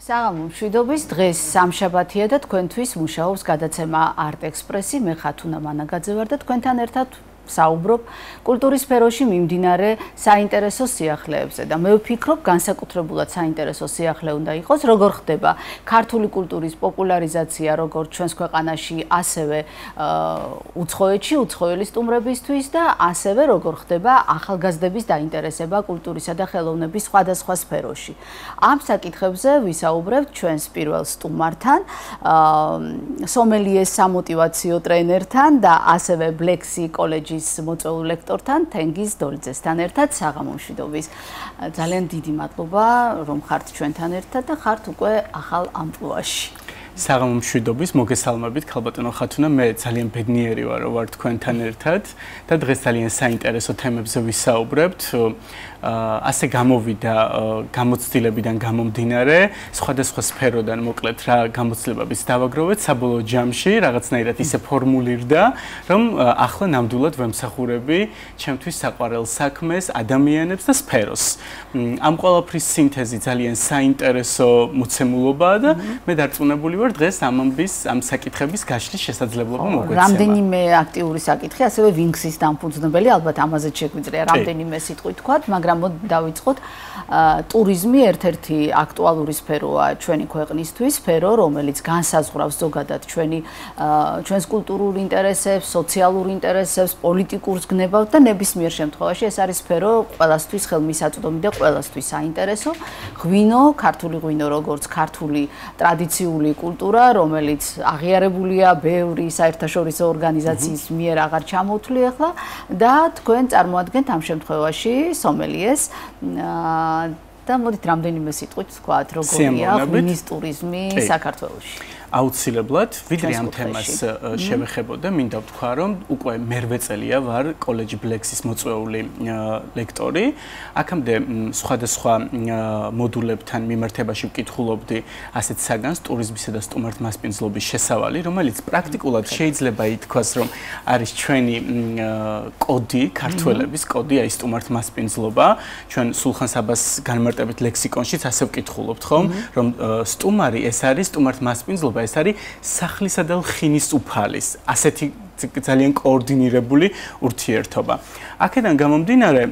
საღამო მშვიდობის დღეს სამშაბათია და თქვენთვის მუშაობს გადაცემა Art Express-ი. მე ხათუნა მანაგაძე ვარ და თქვენთან ერთად საუბრობ კულტურის სფეროში მიმდინარე საინტერესო სიახლეებზე და მე ვფიქრობ განსაკუთრებულად საინტერესო სიახლე უნდა იყოს როგორ ხდება ქართული კულტურის პოპულარიზაცია როგორც ჩვენს ქვეყანაში ასევე უცხოეთში უცხოელი სტუმრებისთვის და ასევე როგორ ხდება ახალგაზრდების დაინტერესება კულტურისა და ხელოვნების სხვადასხვა სფეროში. ამ საკითხებზე ვისაუბრებთ ჩვენს პირველ სტუმართან, სომელიეს სამოტივაციო ტრენერთან და ასევე ბლექსი კოლეჯის მოწვეულ ლექტორთან თენგიზ დოლიძესთან ერთად საღამო მშვიდობის. ძალიან დიდი მადლობა რომ ხართ ჩვენთან ერთად და ხართ უკვე ახალ ამპლუაში. საღამო მშვიდობის, მოგესალმებით ქალბატონო ხათუნა, მე ძალიან ბედნიერი ვარ რომ ვარ თქვენთან ერთად და დღეს ძალიან საინტერესო თემებზე ვისაუბრებთ. ასე გამოვიდა გამოცდილებიდან გამომდინარე, სხვადასხვა სფეროდან მოკლედ რა გამოცდილებების დავაგროვეთ, საბოლოო ჯამში რაღაცნაირად ისე ფორმულირდა, რომ ახლა ნამდვილად ვემსახურები ჩემთვის საყვარელ საქმეს, ადამიანებს და სფეროს. ამ ყველაფრის სინთეზი ძალიან საინტერესო მოცემულობაა და მე დარწმუნებული ვარ დღეს ამ ამბის, ამ საკითხების გაშლის შესაძლებლობა მოგვეცემა. რამდენიმე აქტიური საკითხი, ასევე ვინქსის დამფუძნებელი, ალბათ ამაზე შეგვიძლია რამდენიმე სიტყვი თქვათ, მაგრამ დავიწყოთ ტურიზმი ერთ-ერთი აქტუალური სფეროა ჩვენი ქვეყნისთვის, სფერო, რომელიც განსაზღვრავს ზოგადად ჩვენს კულტურულ ინტერესებს, სოციალურ ინტერესებს, პოლიტიკურ გნებავთ და ნებისმიერ შემთხვევაში ეს არის სფერო ყველასთვის ხელმისაწვდომი და ყველასთვის საინტერესო. ღვინო, ქართული ღვინო როგორც ქართული ტრადიციული კულტურა, რომელიც აღიარებულია ბევრი საერთაშორისო ორგანიზაციის მიერ აღარ ჩამოთვლი ახლა და თქვენ წარმოადგენთ ამ შემთხვევაში სომელიეს და მოდით რამდენიმე სიტყვით ვთქვათ, როგორია ღვინის ტურიზმი საქართველოში. აუცილებლად, ვიდრე ამ თემას შევეხებოდა, მინდა ვთქვა, რომ უკვე მერვე წელია ვარ კოლეჯ ბლექსის მოწვეული ლექტორი. აქამდე სხვადასხვა მოდულებთან მიმართებაში ვკითხულობდი ასეთ საგანს ტურიზმისა და სტუმართმასპინძლობის შესავალი, რომელიც პრაქტიკულად შეიძლება ითქვას, რომ არის ჩვენი კოდი, ქართველების კოდი, აი სტუმართმასპინძლობა. ჩვენ სულხან საბას განმარტებით ლექსიკონშიც ასე ვკითხულობთ, ხომ, რომ სტუმარი ეს არის სტუმართმასპინძლობა, ეს არის სახლისა და ლხინის უფალის, ასეთი ძალიან კოორდინირებული ურთიერთობა. აქედან გამომდინარე,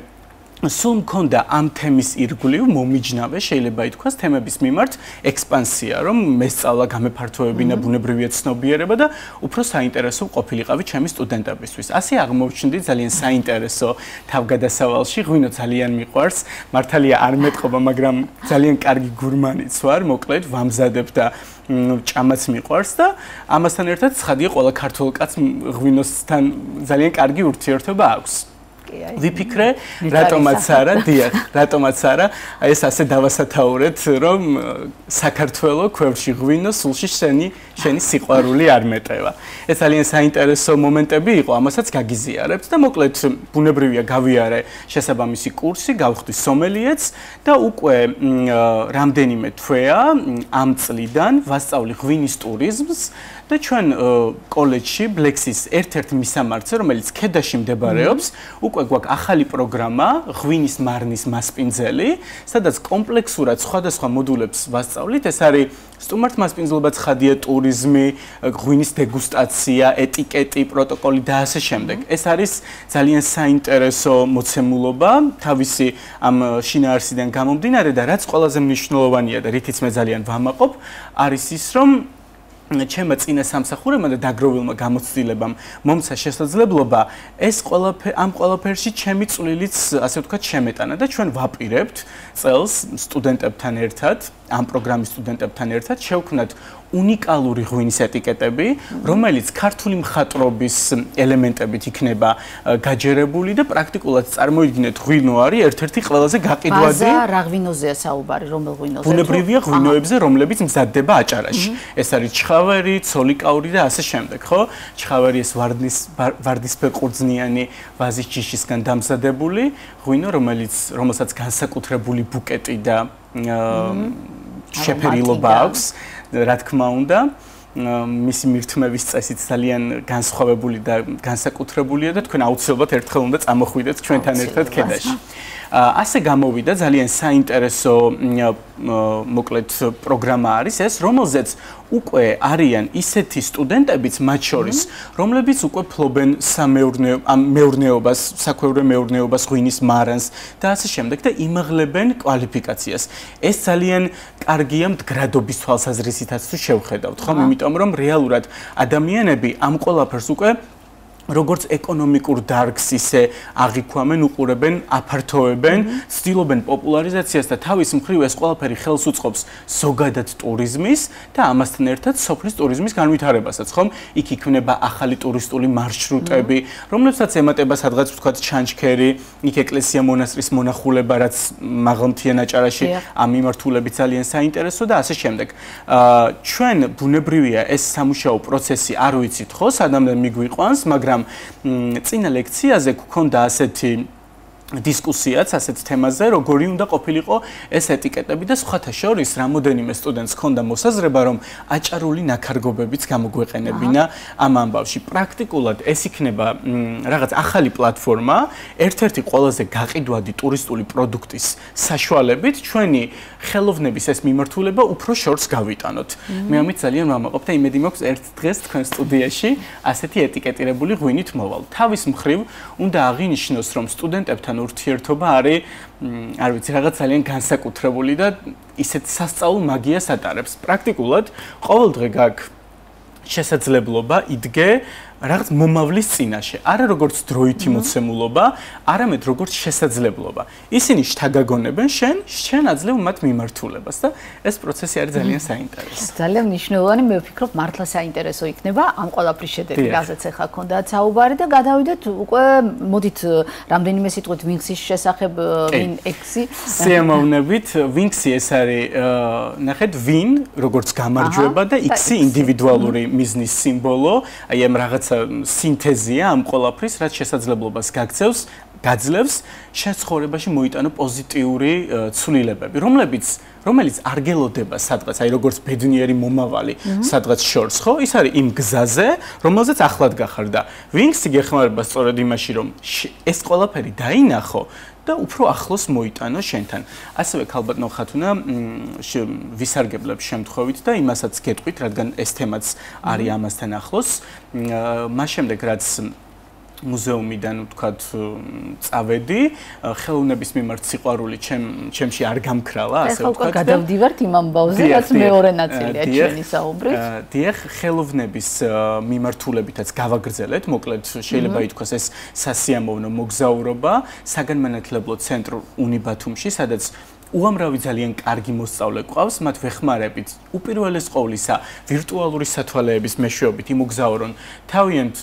სულ მქონდა ამ თემის ირგვლივ მომიჯნავე, შეიძლება ითქვას, თემების მიმართ ექსპანსია, რომ მესწავლა გამეფართოებინა ბუნებრივია ცნობიერება და უფრო საინტერესო ყოფილიყავი ჩემი სტუდენტებისთვის. ასე აღმოჩნდი ძალიან საინტერესო თავგადასავალში, ღვინო ძალიან მიყვარს, მართალია არ მეტყობა, მაგრამ ძალიან კარგი გურმანიც ვარ, მოკლედ ვამზადებ და ჭამაც მიყვარს და ამასთან ერთად ცხადია ყველა ქართულ კაცს ღვინოსთან ძალიან კარგი ურთიერთობა აქვს. ვიფიქრე, რატომაც არა, დიახ, რატომაც არა, ეს ასე დავასათაურეთ, რომ საქართველოს ქვევრში ღვინო, სულში შენი სიყვარული არ მეტევა. ეს ძალიან საინტერესო მომენტები იყო, ამასაც გაგიზიარებთ და მოკლედ ბუნებრივია გავიარე შესაბამისი კურსი, გავხდი სომელიეც და უკვე რამდენიმე თვეა ამ წლიდან ვასწავლი ღვინის ტურიზმს და ჩვენ კოლეჯში ბლექსის ერთ-ერთ მისამართზე, რომელიც ქედაში მდებარეობს, უკვე გვაქვს ახალი პროგრამა ღვინის მარნის მასპინძელი, სადაც კომპლექსურად სხვადასხვა მოდულებს ვასწავლით. ეს არის სტუმართმასპინძლობა, ცხადია ტურიზმი, ღვინის დეგუსტაცია, ეტიკეტი, პროტოკოლი და ასე შემდეგ. ეს არის ძალიან საინტერესო მოცემულობა, თავისი ამ შინაარსიდან გამომდინარე და რაც ყველაზე მნიშვნელოვანია და რითიც მე ძალიან ვამაყობ, არის ის, რომ ჩემმა წინა სამსახურებმა და დაგროვილმა გამოცდილებამ მომცა შესაძლებლობა ამ ყველაფერში ჩემი წვლილიც ასე ვთქვათ შემეტანა და ჩვენ ვაპირებთ წელს სტუდენტებთან ერთად, ამ პროგრამის სტუდენტებთან ერთად შევქმნათ უნიკალური ღვინის ეტიკეტები, რომელიც ქართული მხატვრობის ელემენტებით იქნება გაჯერებული და პრაქტიკულად წარმოიდგინეთ ღვინო არის ერთ-ერთი ყველაზე გაყიდვადი. ბაზა რა ღვინოზეა საუბარი, რომელ ღვინოზე? ბუნებრივია ღვინოებზე, რომლებიც მზადდება აჭარაში. ეს არის ჩხავერი, ცოლიკაური და ასე შემდეგ, ხო? ჩხავერი ეს ვარდისფერ ყურძნიანი ვაზის ჯიშისგან დამზადებული ღვინო, რომელსაც განსაკუთრებული ბუკეტი და შეფერილობა აქვს, რა თქმა უნდა. მისი მირთმევის წესით ძალიან განსხვავებული და განსაკუთრებულია და თქვენ აუცილებლად ერთხელ უნდა წამოხვიდეთ ჩვენთან ერთად ქედაში. ასე გამოვიდა ძალიან საინტერესო მოკლედ პროგრამა არის ეს, რომელზეც უკვე არიან ისეთი სტუდენტებიც მათ შორის, რომლებიც უკვე ფლობენ მეურნეობას, საქვეურე მეურნეობას, ღვინის მარანს და ასე შემდეგ და იმაღლებენ კვალიფიკაციას. ეს ძალიან კარგია მდგრადობის თვალსაზრისითაც თუ შევხედავთ, ხომ? იმიტომ რომ რეალურად ადამიანები ამ ყველაფერს უკვე როგორც ეკონომიკურ დარგს ისე აღიქვამენ, უყურებენ, აფართოვებენ, ცდილობენ პოპულარიზაციას და თავის მხრივ ეს ყველაფერი ხელს უწყობს ზოგადად ტურიზმის და ამასთან ერთად სოფლის ტურიზმის განვითარებასაც, ხომ? იქ იქმნება ახალი ტურისტული მარშრუტები, რომლებსაც ემატება სადღაც ვთქვათ ჩანჩქერი, იქ ეკლესია მონასტრის მონახულება, რაც მაღალმთიან აჭარაში ამ მიმართულებით ძალიან საინტერესო და ასე შემდეგ. ჩვენ ბუნებრივია ეს სამუშაო პროცესი არ ვიცით ხო, სადამდე მიგვიყვანს, მაგრამ წინა ლექციაზე გქონდა ასეთი დისკუსიაც ასეთ თემაზე, როგორი უნდა ყოფილიყო ეს ეტიკეტები და სხვათა შორის რამოდენიმე სტუდენტს ჰქონდა მოსაზრება, რომ აჭარული ნაქარგობებიც გამოგვეყენებინა ამ ამბავში. პრაქტიკულად ეს იქნება რაღაც ახალი პლატფორმა, ერთ-ერთი ყველაზე გაყიდვადი ტურისტული პროდუქტის საშუალებით ჩვენი ხელოვნების ეს მიმართულება უფრო შორს გავიტანოთ. მე ამით ძალიან ვამაყობ და იმედი მაქვს ერთ დღეს თქვენ სტუდიაში ასეთი ეტიკეტირებული ღვინით მოვალ. თავის მხრივ უნდა აღინიშნოს, რომ სტუდენტებთან ურთიერთობა არის, არ ვიცი, რაღაც ძალიან განსაკუთრებული და ისეთ სასწაულ მაგიას ატარებს. პრაქტიკულად ყოველდღე გაქვს შესაძლებლობა იდგე რაღაც მომავლის წინაშე, არა როგორც დროითი მოცემულობა, არამედ როგორც შესაძლებლობა. ისინი შთაგაგონებენ შენ აძლევ მათ მიმართულებას და ეს პროცესი არის ძალიან საინტერესო. ძალიან მნიშვნელოვანი, მე ვფიქრობ, მართლა საინტერესო იქნება ამ ყველაფრის შედეგი, რაზეც ახლა გქონდათ საუბარი და გადავიდეთ უკვე, მოდით რამდენიმე სიტყვით ვინქსის შესახებ, ვინ-ექსი. სიამოვნებით, ვინქსი ეს არის, ნახეთ, ვინ, როგორც გამარჯვება და ექსი ინდივიდუალური მიზნის სიმბოლო, აი ამ რაღაც სინთეზია ამ ყველაფრის, რაც შესაძლებლობას გაძლევს შენ ცხოვრებაში მოიტანო პოზიტიური ცვლილებები, რომელიც არ გელოდება სადღაც, აი როგორც ბედნიერი მომავალი სადღაც შორს, ხო? ის არის იმ გზაზე, რომელზეც ახლად გახარ და ვინქსი გეხმარება სწორედ იმაში, რომ ეს ყველაფერი დაინახო და უფრო ახლოს მოიტანო შენთან. ასევე ქალბატონო ხათუნა ვისარგებლებს შემთხვევით და იმასაც გეტყვით, რადგან ეს თემაც არის ამასთან ახლოს. მას შემდეგ რაც მუზეუმიდან ვთქვათ წავედი, ხელოვნების მიმართ სიყვარული ჩემში არ გამქრალა, ასე ვთქვათ. ახლა გადავდივართ იმ ამბავზე, რაც მეორე ნაწილია ჩვენი საუბრის. დიახ, ხელოვნების მიმართულებითაც გავაგრძელეთ, მოკლედ შეიძლება ითქვას ეს სასიამოვნო მოგზაურობა საგანმანათლებლო ცენტრ უნიბათუმში, სადაც უამრავი ძალიან კარგი მოსწავლე ყავს, მათ ვეხმარებით უპირველეს ყოვლისა ვირტუალური სათვალეების მეშვეობით იმოგზაურონ თავიანთ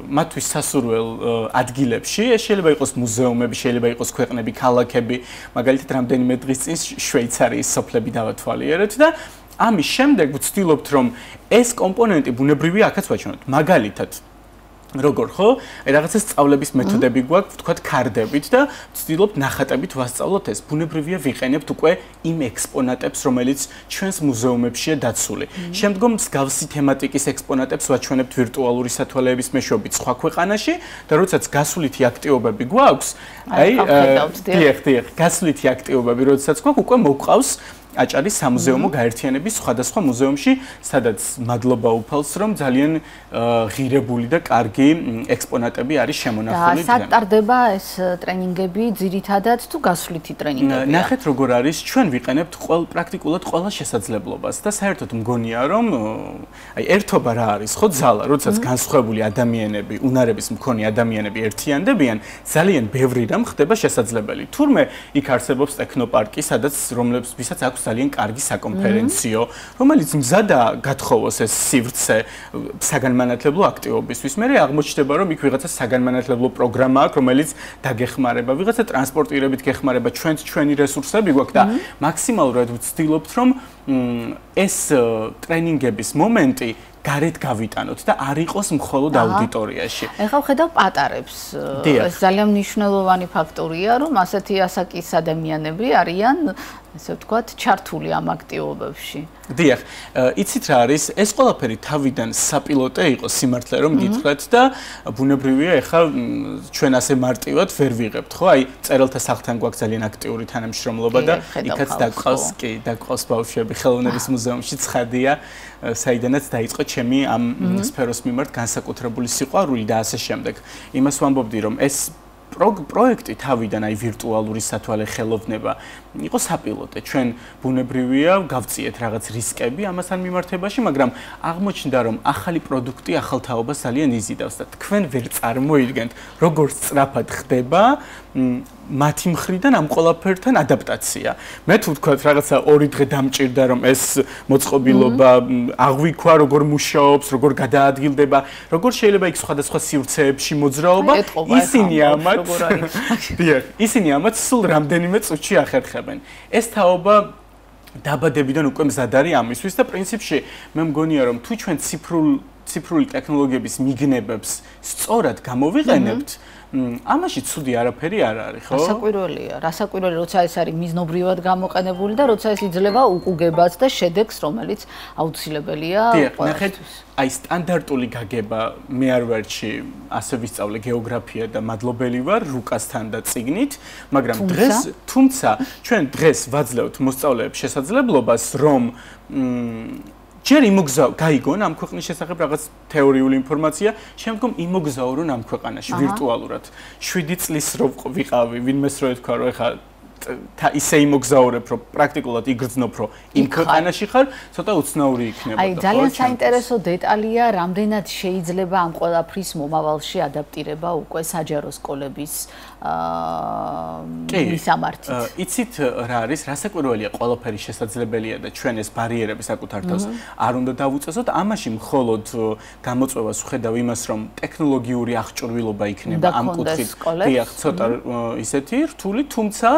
მათთვის სასურველ ადგილებში, ეს შეიძლება იყოს მუზეუმები, შეიძლება იყოს ქვეყნები, ქალაქები, მაგალითად რამდენიმე დღის წინ შვეიცარიის სოფლები დავათვალიერეთ და ამის შემდეგ ვცდილობთ რომ ეს კომპონენტი ბუნებრივია აქაც ვაჩვენოთ, მაგალითად როგორ ხო? აი რაღაცა სწავლების მეთოდები გვაქვს, ვთქვათ, ქარდებით და ვცდილობთ ნახატებით ვასწავლოთ ეს. ბუნებრივია ვიყენებთ უკვე იმ ექსპონატებს, რომელიც ჩვენს მუზეუმებშია დაცული. შემდგომ მსგავსი თემატიკის ექსპონატებს ვაჩვენებთ ვირტუალური სათვალეების მეშვეობით სხვა ქვეყანაში და როდესაც გასულითი აქტივობები გვაქვს, აი დიახ, გასულითი აქტივობები როდესაც გვაქვს, უკვე მოვყავს აჭარის სამუზეუმო გაერთიანების სხვადასხვა მუზეუმში, სადაც მადლობა უფალს, რომ ძალიან ღირებული და კარგი ექსპონატები არის შემონახული. და სატარდება ეს ტრენინგები ძირითადად თუ გასვლითი ტრენინგებია? ნახეთ როგორ არის, ჩვენ ვიყენებთ პრაქტიკულად ყველა შესაძლებლობას და საერთოდ მგონია, რომ აი ერთობა რა არის, ხო ძალა, როდესაც განსხვავებული ადამიანები, უნარების მქონე ადამიანები ერთიანდებიან, ძალიან ბევრი რამ ხდება შესაძლებელი. თურმე იქ არსებობს ტექნოპარკი, ვისაც აქვს ძალიან კარგი საკონფერენციო, რომელიც მზადაა გათხოვოს ეს სივრცე საგანმანათლებლო აქტივობისთვის. მე აღმოჩნდება, რომ იქ ვიღაცა საგანმანათლებლო პროგრამა აქვს, რომელიც დაგეხმარება, ვიღაცა ტრანსპორტირებით გეხმარება, ჩვენი რესურსები გვაქვს და მაქსიმალურად ვცდილობთ, რომ ეს ტრენინგების მომენტი გარეთ გავიტანოთ და არ იყოს მხოლოდ აუდიტორიაში. ეხლა ვხედავ პატარებს. ეს ძალიან მნიშვნელოვანი ფაქტორია, რომ ასეთი ასაკის ადამიანები არიან ასე ვთქვათ, ჩართული ამ აქტივობებში. დიახ, იცით რა არის, ეს ყველაფერი თავიდან საპილოტე იყო სიმართლე რომ გითხრათ და ბუნებრივია, ეხლა ჩვენ ასე მარტივად ვერ ვიღებთ, ხო? აი, წერალთა სახლთან გვაქვს ძალიან აქტიური თანამშრომლობა და იქაც დაგყავს ბავშვები ხელოვნების მუზეუმში ცხადია, საიდანაც დაიწყო ჩემი ამ სფეროს მიმართ განსაკუთრებული სიყვარული და ასე შემდეგ. იმას ვამბობდი, რომ ეს პროექტი თავიდან აი ვირტუალური სათვალე ხელოვნება იყო საპილოტე. ჩვენ ბუნებრივია გავწიეთ რაღაც რისკები ამასთან მიმართებაში, მაგრამ აღმოჩნდა რომ ახალი პროდუქტი ახალ თაობას ძალიან იზიდავს და თქვენ ვერ წარმოიდგენთ როგორ სწრაფად ხდება მათი მხრიდან ამ ყველაფერთან ადაპტაცია. მე თუ ვთქვათ რაღაცა 2 დღე დამჭირდა რომ ეს მოწყობილობა აღვიქვა, როგორ მუშაობს, როგორ გადაადგილდება, როგორ შეიძლება იქ სხვადასხვა სივრცეებში მოძრაობა, ისინი ამათ სულ რამდენიმე წუთში ახერხებენ. ეს თაობა დაბადებიდან უკვე მზად არის ამისთვის და პრინციპში მე მგონია რომ თუ ჩვენ ციფრული ტექნოლოგიების მიგნებებს სწორად გამოვიყენებთ, ამაში ცუდი არაფერი არ არის, ხო? რასაკვირველია, როცა ეს არის მიზნობრივად გამოყენებული და როცა ეს იძლევა უყუგებას და შედეგს, რომელიც აუცილებელია ყველასთვის. აი სტანდარტული გაგება მე არ ვერჩი, ასე ვისწავლე გეოგრაფია და მადლობელი ვარ რუკასთან და წიგნით, მაგრამ თუმცა ჩვენ დღეს ვაძლევთ მოსწავლეებს შესაძლებლობას, რომ ჯერ გაიგონ ამ ქვეყნის შესახებ რაღაც თეორიული ინფორმაცია, შემდგომ იმოგზაურონ ამ ქვეყანაში ვირტუალურად. 7 წლის რო ვიყავი, ვინმეს რო ეთქვა, რომ ეხა ისე იმოგზაურებ, რომ პრაქტიკულად იგრძნობ, რომ იმ ქვეყანაში ხარ, ცოტა უცნაური იქნება. აი, ძალიან საინტერესო დეტალია, რამდენად შეიძლება ამ ყველაფრის მომავალში ადაპტირება უკვე საჯარო სკოლების მისამართით. იცით რა არის, რასაკვირველია, ყველაფერი შესაძლებელია და ჩვენ ეს ბარიერები საკუთარ თავს არ უნდა დავუწესოთ. ამაში მხოლოდ გამოწვევას ვხედავ იმას, რომ ტექნოლოგიური აღჭურვილობა იქნება ამ კუთხით. დიახ, ცოტა ისეთი რთული, თუმცა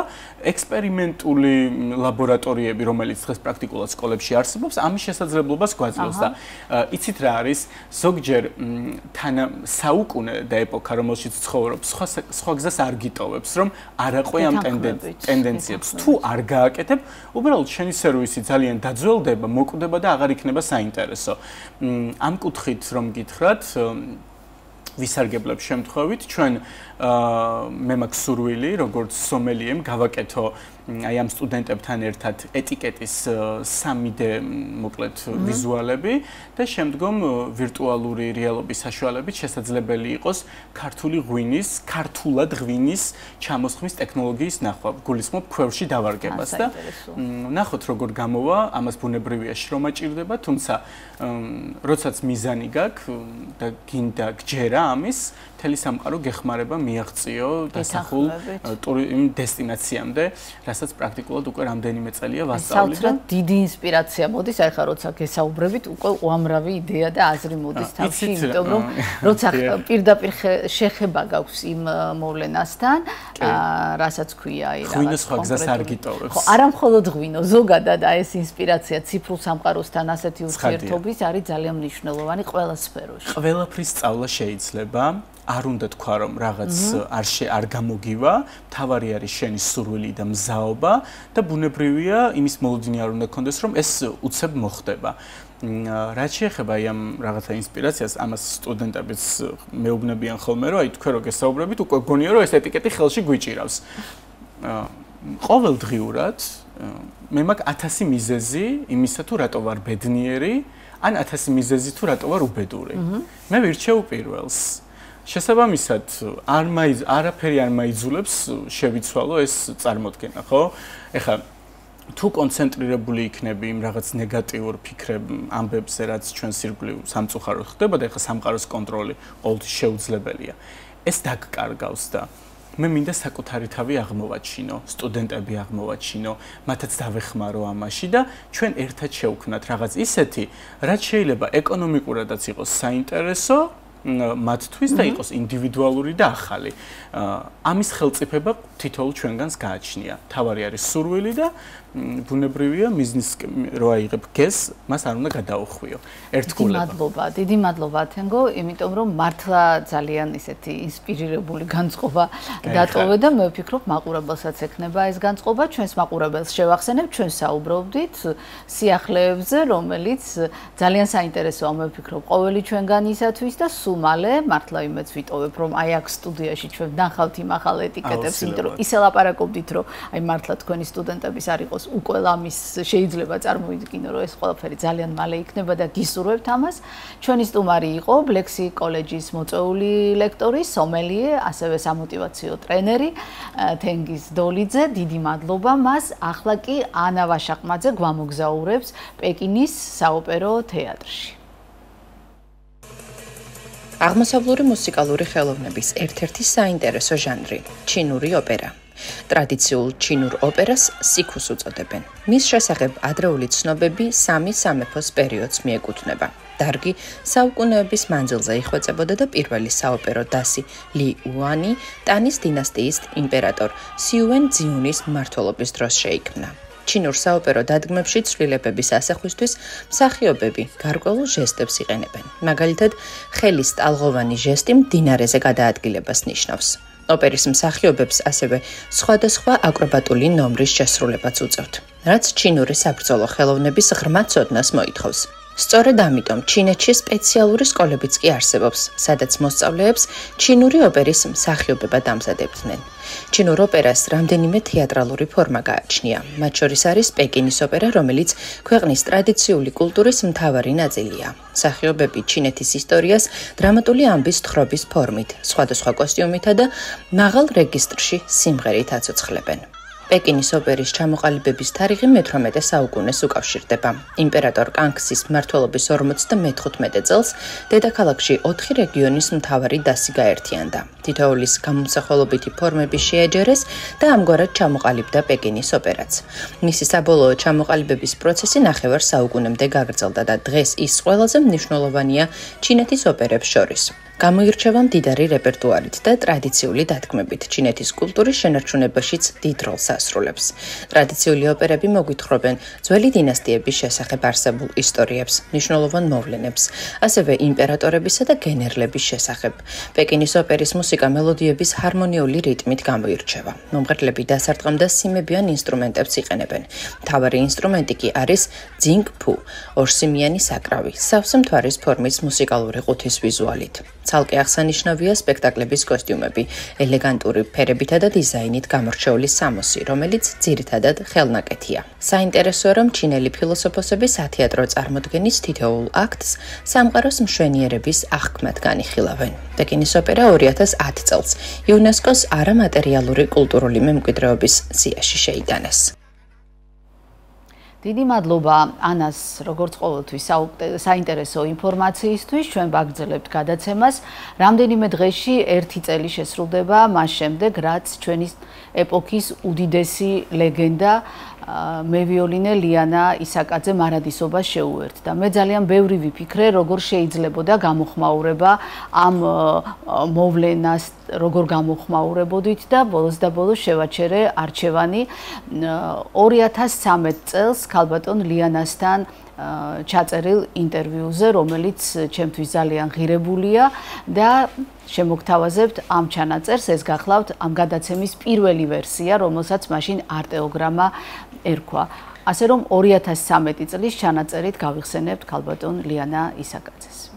ექსპერიმენტული ლაბორატორიები, რომელიც დღეს პრაქტიკულად სკოლებში არსებობს, ამის შესაძლებლობას გვაძლევს და იცით რა არის, ზოგჯერ საუკუნე და ეპოქა, რომელშიც ცხოვრობს, სხვა გზას არ გიტოვებს, რომ არ აყვე ამ ტენდენციებს. თუ არ გააკეთებ, უბრალოდ შენი სერვისი ძალიან დაძველდება, მოკვდება და აღარ იქნება საინტერესო. ამ კუთხით რომ გითხრათ, ვისარგებლებ შემთხვევით, ჩვენ მე მაქვს სურვილი, როგორც სომელიემ გავაკეთო აი ამ სტუდენტებთან ერთად ეტიკეტის 3D მოკლედ ვიზუალები და შემდგომ ვირტუალური რეალობის საშუალებით შესაძლებელი იყოს ქართულად ღვინის ჩამოსხმის ტექნოლოგიის ნახვა. გულისხმობ ქვევრში დავარგებას და ნახოთ როგორ გამოვა, ამას ბუნებრივია შრომა ჭირდება, თუმცა როდესაც მიზანი გაქვს და გინდა გჯერა ამის, მთელი სამყარო გეხმარება მიაღწიო დასახულ იმ დესტინაციამდე, რასაც პრაქტიკულად უკვე რამდენიმე წელია ვასწავლი. საოცრად დიდი ინსპირაცია მოდის, აი ხა როცა გესაუბრებით, უკვე უამრავი იდეა და აზრი მოდის თავში, იმიტომ რომ როცა პირდაპირ შეხება გაქვს იმ მოვლენასთან, რასაც ქვია აი რაღაც ღვინო სხვა გზას არ გიტოვებს. ხო, არა მხოლოდ ღვინო, ზოგადად აი ეს ინსპირაცია ციფრულ სამყაროსთან ასეთი ურთიერთობის არის ძალიან მნიშვნელოვანი ყველა სფეროში. ყველაფრის სწავლა შეიძლება. არ უნდა თქვა რომ რაღაც არ გამოგივა, თავარი არის შენი სურვილი და მზაობა და ბუნებრივია იმის მოლოდინი არ უნდა გქონდეს რომ ეს უცებ მოხდება. რაც შეეხება აი ამ რაღაცა ინსპირაციას, ამას სტუდენტებიც მეუბნებიან ხოლმე რომ აი თქვენ რო გესაუბრებით, უკვე გონია რომ ეს ეტიკეტი ხელში გვიჭირავს. ყოველდღიურად მე მაქვს 1000 მიზეზი იმისა თუ რატო ვარ ბედნიერი, ან 1000 მიზეზი თუ რატო ვარ უბედური. მე ვირჩევ პირველს. შესაბამისად, არაფერი არ მაიძულებს შევიცვალო ეს წარმოდგენა, ხო? ეხლა თუ კონცენტრირებული იქნები იმ რაღაც ნეგატიურ ამბებზე, რაც ჩვენ სირგვლივ სამწუხაროდ ხდება და ეხლა სამყაროს კონტროლი ყოველთვის შეუძლებელია. ეს დაგკარგავს და მე მინდა საკუთარი თავი აღმოვაჩინო, სტუდენტები აღმოვაჩინო, მათაც დავეხმარო ამაში და ჩვენ ერთად შევქმნათ რაღაც ისეთი, რაც შეიძლება ეკონომიკურადაც იყოს საინტერესო, მათთვის და იყოს ინდივიდუალური და ახალი. ამის ხელწიფება თითოეულ ჩვენგანს გააჩნია. თავარი არის სურვილი და ბუნებრივია მიზნის რო აიღებ გეს, მას არ უნდა გადაუხვიო. ერთგულება. დიდი მადლობა თენგო, იმიტომ რომ მართლა ძალიან ისეთი ინსპირირებული განწყობა დატოვე და მე ვფიქრობ მაყურებელსაც ექნება ეს განწყობა, ჩვენს მაყურებელს შევახსენებ, ჩვენ საუბრობდით სიახლეებზე, რომელიც ძალიან საინტერესოა, მე ვფიქრობ ყოველი ჩვენგანისათვის და სულ მალე მართლა იმეც ვიტოვებ, რომ აი აქ სტუდიაში ჩვენ ვნახავთ იმ ახალ ეტიკეტებს, იმიტომ რომ ისე ლაპარაკობდით, რომ აი მართლა თქვენი სტუდენტების არ იყოს უკვე ამის შეიძლება წარმოიდგინო, რომ ეს ყველაფერი ძალიან მალე იქნება და გისურვებთ ამას. ჩვენი სტუმარი იყო ბლექსი კოლეჯის მოწვეული ლექტორი, სომელიე, ასევე სამოტივაციო ტრენერი თენგიზ დოლიძე. დიდი მადლობა მას. ახლა კი ანა ვაშაყმაძე გვამოგზაურებს პეკინის საოპერო თეატრში. აღმოსავლური მუსიკალური ხელოვნების ერთ-ერთი საინტერესო ჟანრი ჩინური ოპერა. ტრადიციულ ჩინურ ოპერას სიქუს უწოდებენ. მის შესახებ ადრეული ცნობები სამი სამეფოს პერიოდს მიეკუთვნება. დარგი საუკუნეების მანძილზე იხვეწებოდა და პირველი საოპერო დასი ლი უანი ტანის დინასტიის იმპერატორ სიუენ ძიუნის მმართველობის დროს შეიქმნა. ჩინურ საოპერო დადგმებში ცვლილებების ასახვისთვის მსახიობები გარკვეულ ჟესტებს იყენებენ. მაგალითად, ხელის ტალღოვანი ჟესტი მდინარეზე გადაადგილებას ნიშნავს. ოპერის მსახიობებს ასევე სხვადასხვა აკრობატული ნომრის შესრულებაც უწევთ, რაც ჩინური საბრძოლო ხელოვნების ღრმა ცოდნას მოითხოვს. სწორედ ამიტომ ჩინეთში სპეციალური სკოლებიც კი არსებობს, სადაც მოსწავლეებს ჩინური ოპერის მსახიობებად ამზადებდნენ. ჩინურ ოპერას რამდენიმე თეატრალური ფორმა გააჩნია. მათ შორის არის პეკინის ოპერა, რომელიც ქვეყნის ტრადიციული კულტურის მთავარი ნაწილია. მსახიობები ჩინეთის ისტორიას დრამატული ამბის თხრობის ფორმით, სხვადასხვა კოსტიუმითა და მაღალ რეგისტრში სიმღერით აცოცხლებენ. პეკინის ოპერის ჩამოყალიბების თარიღი მე-18 საუკუნეს უკავშირდება. იმპერატორ კანგსის მმართველობის 54 წელს დედაქალაქში 4 რეგიონის მთავარი დასი გაერთიანდა. თითოეულის გამომსახველობითი ფორმები შეაჯერეს და ამგვარად ჩამოყალიბდა პეკინის ოპერაც. მისი საბოლოო ჩამოყალიბების პროცესი ნახევარ საუკუნემდე გაგრძელდა და დღეს ის ყველაზე მნიშვნელოვანია ჩინეთის ოპერებს შორის. გამოირჩევა მდიდარი რეპერტუარით და ტრადიციული დათქმებით. ჩინეთის კულტურის შენარჩუნებაშიც დიდ როლს ასრულებს. ტრადიციული ოპერები მოგვითხრობენ ძველი დინასტიების შესახებ არსებულ ისტორიებს, მნიშვნელოვან მოვლენებს, ასევე იმპერატორებისა და გენერლების შესახებ. პეკინის ოპერის მუსიკა მელოდიების ჰარმონიული რიტმით გამოირჩევა. მომღერლები დასარტყამ და სიმებიან ინსტრუმენტებს იყენებენ. მთავარი ინსტრუმენტი კი არის ძინგ-ფუ, ორსიმიანი საკრავი, სავსე მთვარის ფორმის მუსიკალური ყუთის ვიზუალით. ცალკე აღსანიშნავია სპექტაკლების კოსტიუმები, ელეგანტური ფერებითა და დიზაინით გამორჩეული სამოსი, რომელიც ძირითადად ხელნაკეთია. საინტერესოა, რომ ჩინელი ფილოსოფოსები სათეატრო წარმოდგენის თითოეულ აქტს სამყაროს მშვენიერების აღქმად განიხილავენ. პეკინის ოპერა 2010 წელს იუნესკოს არამატერიალური კულტურული მემკვიდრეობის სიაში შეიტანეს. დიდი მადლობა ანას, როგორც ყოველთვის საინტერესო ინფორმაციისთვის. ჩვენ ვაგრძელებთ გადაცემას. რამდენიმე დღეში 1 წელი შესრულდება მას შემდეგ, რაც ჩვენი ეპოქის უდიდესი ლეგენდა მევიოლინე ლიანა ისაკაძე მარადისობას შეუერთდა. მე ძალიან ბევრი ვიფიქრე, როგორ შეიძლებოდა გამოხმაურება ამ მოვლენას, როგორ გამოხმაურებოდით და ბოლოს და ბოლოს შევაჩერე არჩევანი 2013 წელს ქალბატონ ლიანასთან ჩაწერილ ინტერვიუზე, რომელიც ჩემთვის ძალიან ღირებულია და შემოგთავაზებთ ამ ჩანაწერს. ეს გახლავთ ამ გადაცემის პირველი ვერსია, რომელსაც მაშინ არტეოგრამა ერქვა. ასე რომ 2013 წლის ჩანაწერით გავიხსენებთ ქალბატონ ლიანა ისაკაძეს.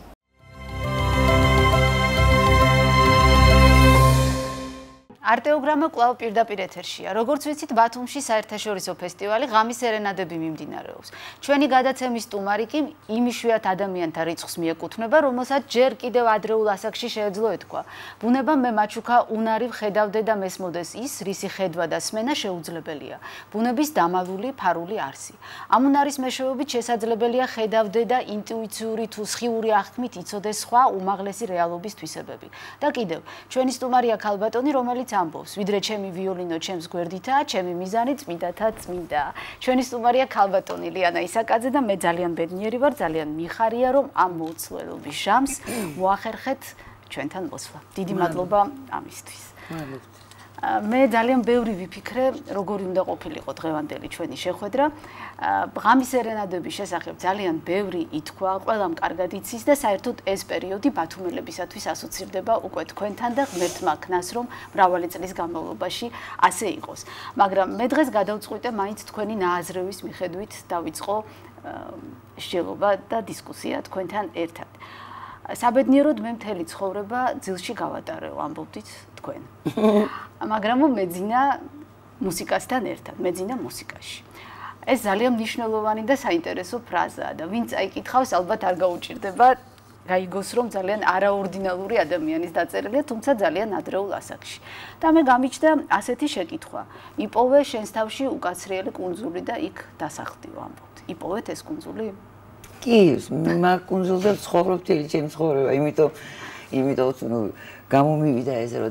არტეოგრამა კვლავ პირდაპირ ეთერშია. როგორც ვიცით, ბათუმში საერთაშორისო ფესტივალი ღამის სერენადები მიმდინარეობს. ჩვენი გადაცემის სტუმარი კი იმ იშვიათ ადამიანთა რიცხვს მიეკუთვნება, რომელსაც ჯერ კიდევ ადრეულ ასაკში შეეძლო ეთქვა. ბუნებამ მე მაჩუქა უნარი ვხედავდე და მესმოდეს ის, რისი ხედვა და სმენა შეუძლებელია. ბუნების დამალული ფარული არსი. ამ უნარის მეშვეობით შესაძლებელია ხედავდე და ინტუიციური თუ სხიური აღქმით იცოდე სხვა უმაღლესი რეალობის თვისებები. და კიდევ, ჩვენი სტუმარია ქალბატონი, რომელიც ამბობს, ვიდრე ჩემი ვიოლინო ჩემს გვერდითაა, ჩემი მიზანი წმინდათა წმინდა. ჩვენი სტუმარია ქალბატონი ლიანა ისაკაძე და მე ძალიან ბედნიერი ვარ, ძალიან მიხარია რომ ამ მოუცვლელობის ჟამს მოახერხეთ ჩვენთან მოსვლა. დიდი მადლობა ამისთვის. მე ძალიან ბევრი ვიფიქრე, როგორი უნდა ყოფილიყო დღევანდელი ჩვენი შეხვედრა. ღამის სერენადების შესახებ ძალიან ბევრი ითქვა, ყველამ კარგად იცის და საერთოდ ეს პერიოდი ბათუმელებისათვის ასოცირდება უკვე თქვენთან და ღმერთმა ქნას, რომ მრავალი წლის განმავლობაში ასე იყოს. მაგრამ მე დღეს გადავწყვიტე მაინც თქვენი ნააზრევის მიხედვით დავიწყო შეხვედრა და დისკუსია თქვენთან ერთად. საბედნიეროდ მე მთელი ცხოვრება ძილში გავატარეო, ამბობდით თქვენ. მაგრამ მეძინა მუსიკასთან ერთად, მეძინა მუსიკაში. ეს ძალიან მნიშვნელოვანი და საინტერესო ფრაზაა და ვინც აიკითხავს, ალბათ არ გაუჭირდება გაიგოს, რომ ძალიან არაორდინალური ადამიანის დაწერილია, თუმცა ძალიან ადრეულ ასაკში. და მე გამიჩნდა ასეთი შეკითხვა. იპოვე შენს თავში უკაცრიელი კუნძული და იქ დასახლდიო, ამბობთ. იპოვეთ ეს კუნძული? კი, მაგ კუნძულზე ცხოვრობ მთელი ჩემი ცხოვრება, იმიტომ გამომივიდა ეს რომ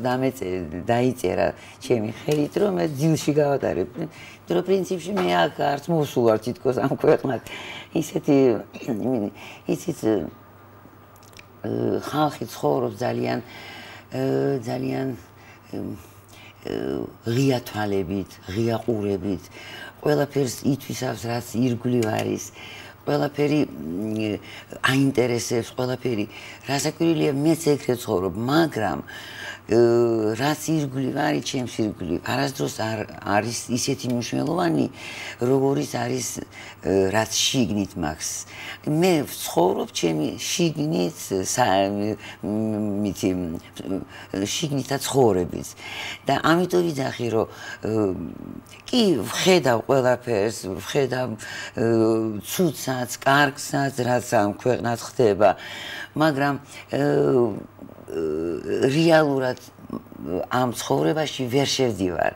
დაიწერა ჩემი ხელით რომ მე ძილში გავატარებ. იმიტომ რომ პრინციპში მე აქ არც მოსულვარ თითქოს ამ ქვეყნად. ისეთი ხალხი ცხოვრობს ძალიან ღია თვალებით, ღია ყურებით, ყველაფერს ითვისავს, რაც ირგვლივ არის. ყველაფერი აინტერესებს, ყველაფერი რასაკვირველია მეც ეგრე ცხოვრობ, მაგრამ რაც ირგვლივ არის, ჩემს ირგვლივ არასდროს არ არის ისეთი მნიშვნელოვანი, როგორიც არის რაც შიგნით მაქვს. მე ვცხოვრობ ჩემი შიგნით, შიგნითა ცხოვრებით და ამიტომ ვიძახი, რომ კი ვხედავ ყველაფერს, ვხედავ ცუდსაც, კარგსაც, რაც ამ ქვეყნად ხდება, მაგრამ რეალურად ამ ცხოვრებაში ვერ შევდივარ.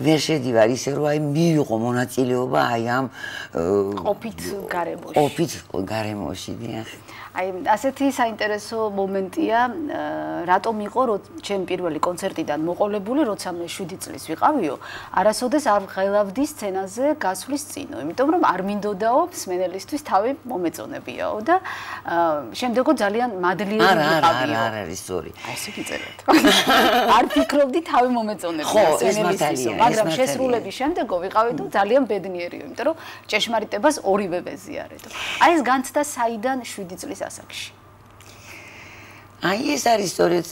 ვერ შევდივარ ისე რომ აი მივიღო მონაწილეობა აი ამ ყოფით გარემოში. ყოფით გარემოში, დიახ. აი ასეთი საინტერესო მომენტია, რატომ იყო რომ ჩემი პირველი კონცერტიდან მოყოლებული, როცა მე 7 წლის ვიყავიო, არასოდეს არ ღელავდი სცენაზე გასვლის წინო, იმიტომ რომ არ მინდოდაო მსმენელისთვის თავი მომეწონებიაო და შემდეგო ძალიან მადლიერი ვიყავიო. არ არის სწორი. აი ესე გიწერეთ. არ ფიქრობდი თავი მომეწონებია მსმენელისთვის, მაგრამ შესრულების შემდეგო ვიყავი და ძალიან ბედნიერიო, იმიტომ რომ ჭეშმარიტებას ორივე ვეზიარეთ. აი ეს განცდა საიდან 7 წლის ასაკში. აი ეს არის სწორედ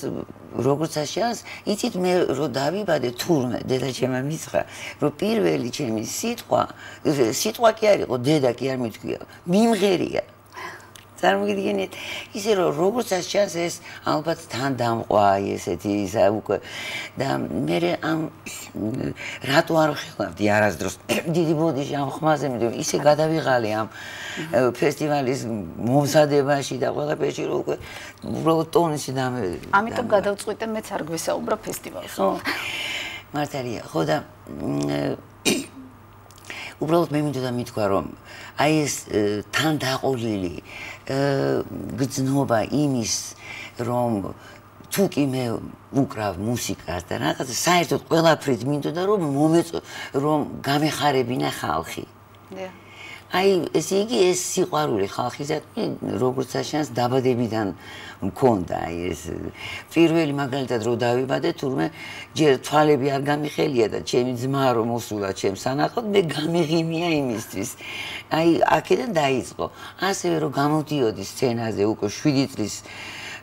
როგორც ჩანს, იცით მე რო დავიბადე თურმე დედაჩემმა მითხრა, რომ პირველი ჩემი სიტყვა კი არ იყო, დედა კი არ მithქვია, მიმღერია. წარმოგიდგენთ, ისე რომ როგორც ჩანს ეს ალბათ თან დამყვა ესეთი ისა უკვე და მე ამ რატო არ ხელავდი არასდროს დიდი ბოდიში ამ ხმაზე მე ისე გადავიღალე ამ ფესტივალის მომზადებაში და ყველაფერში რომ უკვე უბრალოდ ტონში და ამიტომ გადავწყვიტე მეც არ გვესაუბრა ფესტივალს. მართალია, ხო და უბრალოდ მე მინდოდა მithქვა რომ აი ეს თან დაყოლილი გრძნობა იმის რომ თუ კი მე უკრავ მუსიკას და რაღაცა საერთოდ ყველაფრით მინდოდა რომ გამეხარებინა ხალხი. აი ესე იგი ეს სიყვარული ხალხისადმი როგორც ჩანს დაბადებიდან მქონდა აი ეს პირველი მაგალითად რომ დავიბადე თურმე ჯერ თვალები არ გამიხელია და ჩემი ძმა რომ მოსულა ჩემს სანახოდ მე გამიღიმია იმისთვის აი აქედან დაიწყო ასევე რომ გამოდიოდი სცენაზე უკვე 7 წლის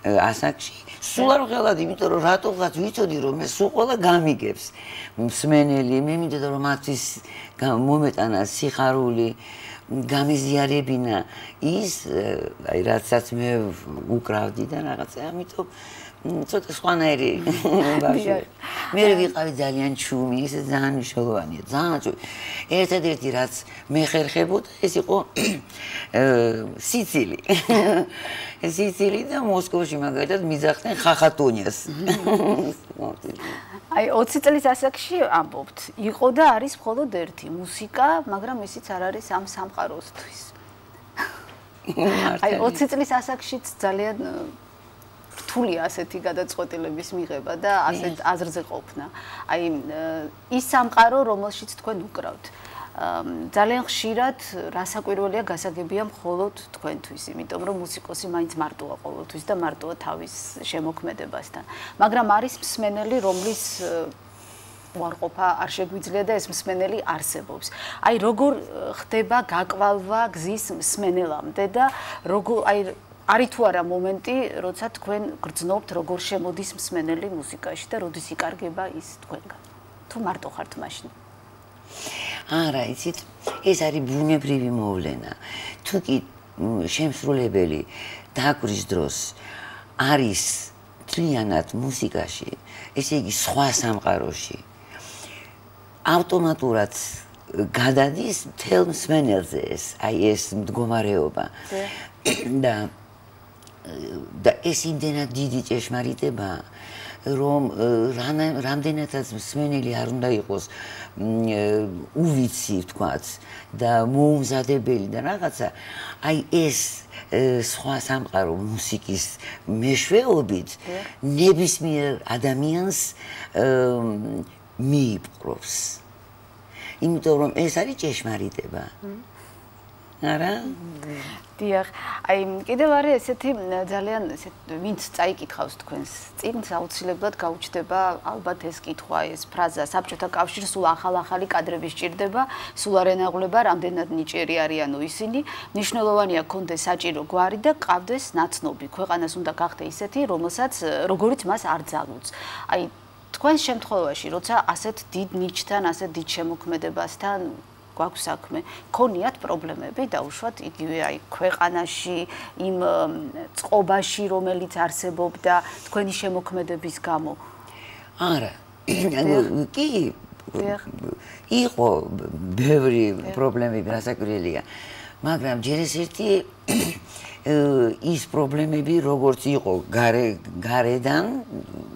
ასაკში სულ არ ვღელავდი იმიტომ რომ რატოღაც ვიცოდი რომ მე სულ ყველა გამიგებს მსმენელი მე მინდოდა რომ მათთვის მომეტანა სიხარული გამიზიარებინა ის აი რაცაც მე უკრავდი და რაღაცა ამიტომ ცოტა სხვანაირი ბავშვი მე ვიყავი ძალიან ჩუმი ეს ძალიან მნიშვნელოვანია ძალიან ჩუმი ერთადერთი რაც მე ხერხებოდა ეს იყო სიცილი სიცილი და მოსკოვში მაგალითად მიძახდნენ ხახატონიას აი 20 წლის ასაკში ამბობთ იყო და არის მხოლოდ ერთი მუსიკა მაგრამ ისიც არ არის ამ სამყაროსთვის აი 20 წლის ასაკშიც ძალიან რთულია ასეთი გადაწყვეტილების მიღება და ასეთ აზრზე ყოფნა. აი ის სამყარო, რომელშიც თქვენ უკრავთ. ძალიან ხშირად რასაკვირველია გასაგებია მხოლოდ თქვენთვის, იმიტომ რომ მუსიკოსი მაინც მარტოა ყოველთვის და მარტოა თავის შემოქმედებასთან. მაგრამ არის მსმენელი, რომლის უარყოფა არ შეგვიძლია და ეს მსმენელი არსებობს. აი როგორ ხდება გაკვალვა გზის მსმენელამდე და როგორ არის თუ არა მომენტი, როცა თქვენ გრძნობთ როგორ შემოდის მსმენელი მუსიკაში და როდის იკარგება ის თქვენგან. თუ მარტო ხართ მაშინ. არა, იცით, ეს არის ბუნებრივი მოვლენა. თუ კი შემსრულებელი დაკვრის დროს არის მთლიანად მუსიკაში, ესე იგი სხვა სამყაროში, ავტომატურად გადადის მთელ მსმენელზე ეს მდგომარეობა. და ეს იმდენად დიდი ჭეშმარიტებაა, რომ რამდენადაც მსმენელი არ უნდა იყოს უვიცი, ვთქვათ, და მოუმზადებელი და რაღაცა, აი ეს სხვა სამყარო მუსიკის მეშვეობით ნებისმიერ ადამიანს მიიპყრობს. იმიტომ რომ ეს არის ჭეშმარიტება. არა? დიახ, აი კიდევ არის ესეთი ძალიან ვინც წაიკითხავს თქვენს წინს აუცილებლად გაუჩნდება ალბათ ეს კითხვა, ეს ფრაზა საბჭოთა კავშირს სულ ახალი კადრები სჭირდება, სულ არ ენაღვლება რამდენად ნიჭიერი არიანო ისინი, მნიშვნელოვანია კონდეს საჭირო გვარი და ყავდეს ნაცნობი, ქვეყანას უნდა გახდე ისეთი, როგორიც მას არ ძალუძს. აი თქვენს შემთხვევაში, როცა ასეთ დიდ ნიჭთან, ასეთ დიდ შემოქმედებასთან გვაქვს საქმე, ქონიათ პრობლემები დაუშვათ იგივე აი ქვეყანაში, იმ წყობაში, რომელიც არსებობდა თქვენი შემოქმედების გამო? არა. კი, იყო ბევრი პრობლემები, რასაკვირველია, მაგრამ ჯერ ეს ერთი ის პრობლემები, როგორც იყო გარედან,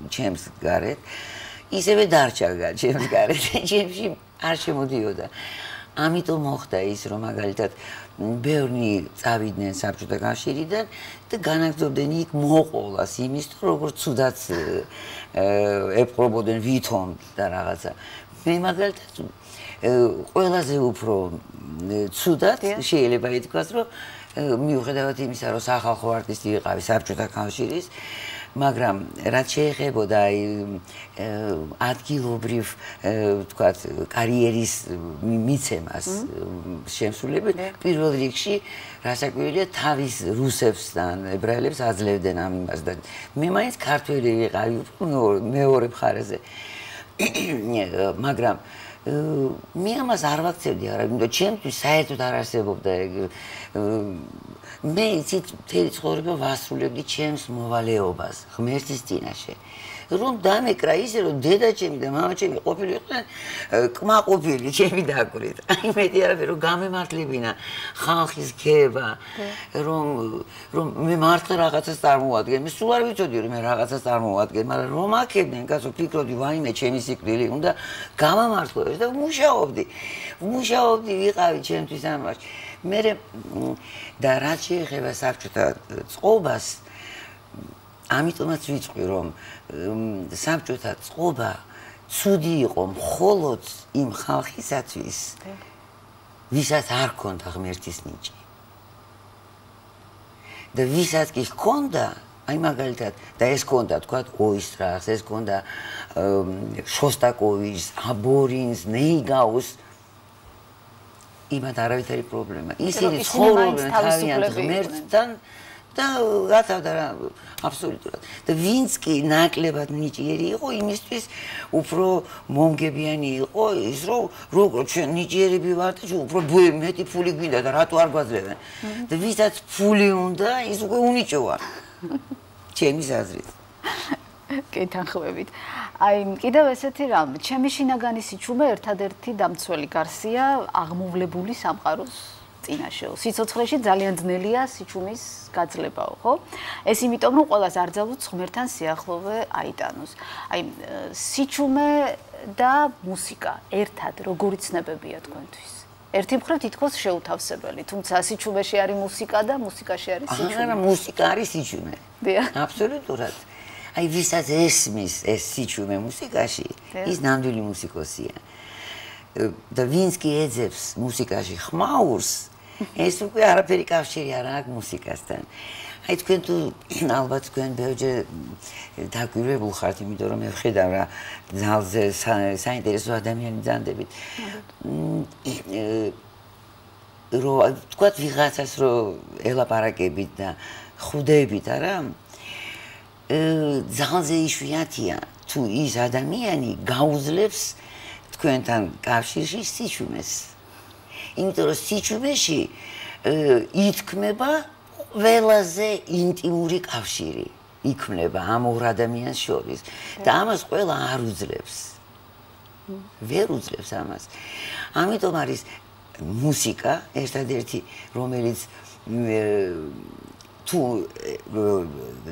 ჩემს გარეთ, ისევე დარჩა ჩემს გარეთ, ჩემში არ შემოდიოდა. ამიტომ მოხდა ის, რომ მაგალითად ბევრი წავიდნენ საბჭოთა კავშირიდან და განაგრძობდნენ იქ მოყოლას იმის, როგორც ცუდად ეპყრობოდნენ ვითომ და რაღაცა. მე მაგალითად ყველაზე უფრო ცუდად შეიძლება ითქვას, რომ მიუხედავად იმისა, რომ სახალხო არტისტი ვიყავი საბჭოთა კავშირის, მაგრამ რაც შეეხებოდა ადგილობრივ, ვთქვათ, კარიერის მიცემას შემსრულებლად, პირველ რიგში, რასაკვირველია, თავის რუსებსთან, ებრაელებს აძლევდნენ ამ იმას და მე მაინც ქართველი ვიყავი მეორე მხარეზე. მაგრამ მე ამას არ ვაქცევდი, იმიტომ რომ ჩემთვის საერთოდ არ არსებობდა ეგ. მე იცით, მთელი ცხოვრება ვასრულებდი ჩემს მოვალეობას ღმერთის წინაშე. რომ დამეკრა ისე, რომ დედაჩემი და მამაჩემი ყოფილიყვნენ კმაყოფილი ჩემი დაკვირით. აი მეტი არაფერი, რომ გამემართლებინა ხალხის ქება, რომ მე მართლა რაღაცას წარმოვადგენ. მე სულ არ ვიცოდი, რომ მე რაღაცას წარმოვადგენ, მაგრამ რომ აქებდნენ, კაცო, ფიქრობდი, ვაიმე, ჩემი სიკვდილი უნდა გამამართლოს და ვმუშაობდი, ვიყავი ჩემთვის ამაში. მე და რაც შეეხება საბჭოთა წყობას, ამიტომაც ვიტყვი, რომ საბჭოთა წყობა ცუდი იყო მხოლოდ იმ ხალხისათვის, ვისაც არ ჰქონდა ღმერთის ნიჭი. და ვისაც კი ჰქონდა, აი მაგალითად, და ეს ჰქონდა, თქვათ, ოისტრახს, ეს ჰქონდა შოსტაკოვის, აბორინს, ნეიგაუს, იმათ არავითარი პრობლემა. ისინი ცხოვრობენ თავიანთ ღმერთთან და გათავდა რა აბსოლუტურად. და ვინც კი ნაკლებად ნიჭიერი იყო, იმისთვის უფრო მომგებიანი იყო ის, რომ როგორ ჩვენ ნიჭიერები ვართ და უფრო მეტი ფული გვინდა და რატო არ გვაძლევენ. და ვისაც ფული უნდა, ის უკვე უნიჭოა. ჩემის აზრით. კი, თანხმობით. აი, კიდევ ესეთი რამ, ჩემი შინაგანი სიჩუმე ერთადერთი დამცველი გარსია აღმოვლებული სამყაროს წინაშეო. სიცოცხლეში ძალიან ძნელია სიჩუმის გაძლებაო, ხო? ეს იმიტომ, რომ ყველას არ ძალუძს ღმერთთან სიახლოვე აიტანოს. აი, სიჩუმე და მუსიკა ერთად როგორი ცნებებია თქვენთვის? ერთი მხრივ თითქოს შეუთავსებელი, თუმცა სიჩუმეში არის მუსიკა და მუსიკაში არის სიჩუმე. არა, მუსიკა არის სიჩუმე. დიახ. აბსოლუტურად. აი ვისაც ესმის ეს სიჩუმე მუსიკაში, ის ნამდვილი მუსიკოსია. და ვინც კი ეძებს მუსიკაში ხმაურს, ეს უკვე არაფერი კავშირი არ აქვს მუსიკასთან. აი თქვენ თუ ალბათ თქვენ ბევრჯერ დაგვირებულ ხართ, იმიტომ რომ მე ვხედავ რა ძალზე საინტერესო ადამიანი ძანდებით. რო თქვათ ვიღაცას რო ელაპარაკებით და ხვდებით, არა? ძალზე იშვიათია თუ ის ადამიანი გაუძლებს თქვენთან კავშირში სიჩუმეს. იმიტომ რომ სიჩუმეში ითქმება ყველაზე ინტიმური კავშირი იქმნება ამ ორ ადამიანს შორის და ამას ყველა არ უძლებს. ვერ უძლებს ამას. ამიტომ არის მუსიკა ერთადერთი რომელიც თუ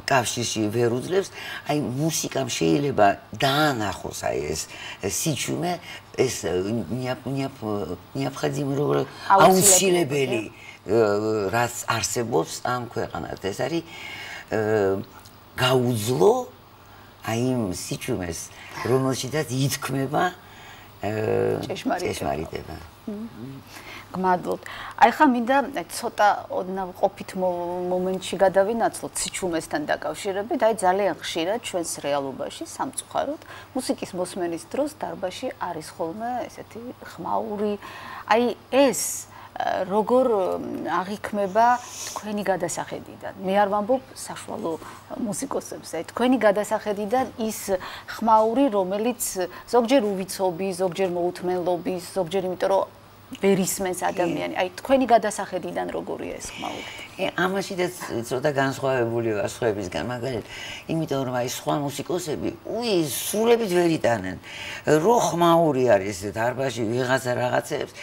კავშირში ვერ უძლებს, აი მუსიკამ შეიძლება დაანახოს აი ეს სიჩუმე, ეს необходимо აუცილებელი რაც არსებობს ამ ქვეყანას. ეს არის გაუძლო აი იმ სიჩუმეს, რომელშიც ითქმება ჭეშმარიტება. გმადლობთ. აი ხა მინდა ცოტა ოდნავ ყოფით მომენტში გადავინაცვლოთ სიჩუმესთან დაკავშირებით. აი ძალიან ხშირად ჩვენს რეალობაში სამწუხაროდ მუსიკის მოსმენის დროს დარბაზში არის ხოლმე ესეთი ხმაური. აი ეს როგორ აღიქმება თქვენი გადასახედიდან? მე არ ვამბობ საშუალო მუსიკოსებს, აი თქვენი გადასახედიდან ის ხმაური, რომელიც ზოგჯერ უვიცობი, ზოგჯერ მოუთმენლობის, ზოგჯერ იმიტომ რომ ვერ ისმენს ადამიანი. აი თქვენი გადასახედიდან როგორია ეს ხმაური? ამაშიდაც ცოტა განსხვავებული ვარსხვევებისგან, მაგალითად, იმიტომ რომ აი სხვა მუსიკოსები სრულებით ვერ იტანენ. რო ხმაური არის დარბაზში ვიღაცა რაღაცებს